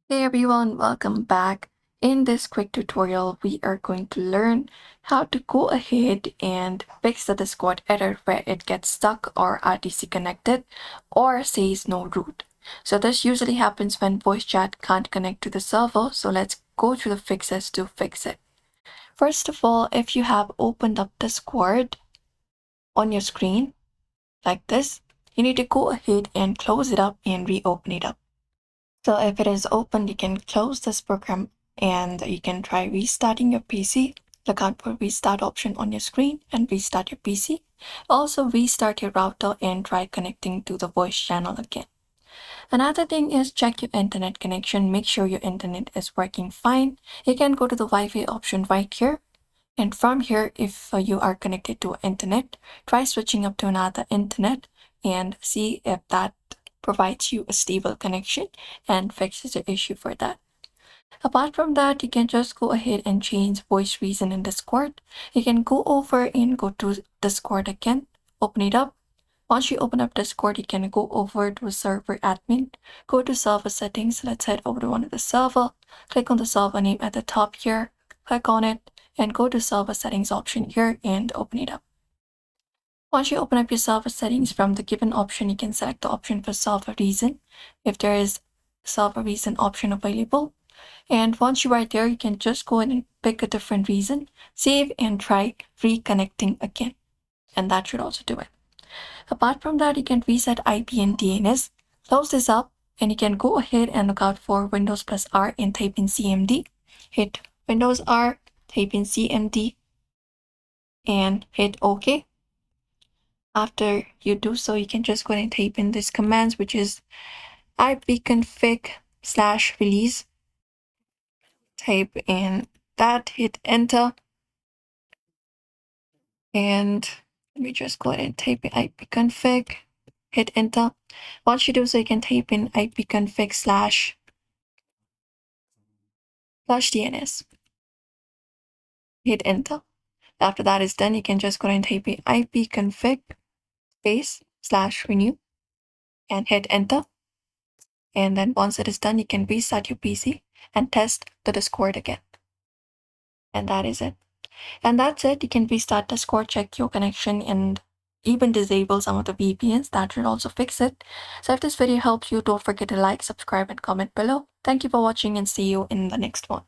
Hey everyone, welcome back. In this quick tutorial, we are going to learn how to go ahead and fix the Discord error where it gets stuck or RTC connected or says no root. So this usually happens when voice chat can't connect to the server, so let's go through the fixes to fix it. First of all, if you have opened up Discord on your screen like this, you need to go ahead and close it up and reopen it up. So if it is open, you can close this program and you can try restarting your PC. Look out for restart option on your screen and restart your PC. Also restart your router and try connecting to the voice channel again. Another thing is check your internet connection. Make sure your internet is working fine. You can go to the Wi-Fi option right here. And from here, if you are connected to internet, try switching up to another internet and see if that provides you a stable connection and fixes the issue for that. Apart from that, you can just go ahead and change voice reason in Discord. You can go over and go to Discord again, open it up. Once you open up Discord, you can go over to server admin, go to server settings. Let's head over to one of the server, click on the server name at the top here, click on it, and go to server settings option here and open it up. Once you open up your server settings from the given option, you can select the option for server reason if there is server reason option available. And once you are there, you can just go in and pick a different reason, save and try reconnecting again. And that should also do it. Apart from that, you can reset IP and DNS, close this up, and you can go ahead and look out for Windows plus R and type in CMD. Hit Windows R, type in CMD, and hit OK. After you do so, you can just go ahead and type in this commands, which is ipconfig/release. Type in that, hit enter, and let me just go ahead and type in ipconfig, hit enter. Once you do so, you can type in ipconfig/DNS, hit enter. After that is done, you can just go ahead and type in ipconfig space/renew and hit enter. And then once it is done, you can restart your PC and test the Discord again. And that is it. And that's it. You can restart Discord, check your connection, and even disable some of the VPNs. That should also fix it. So if this video helps you, don't forget to like, subscribe, and comment below. Thank you for watching and see you in the next one.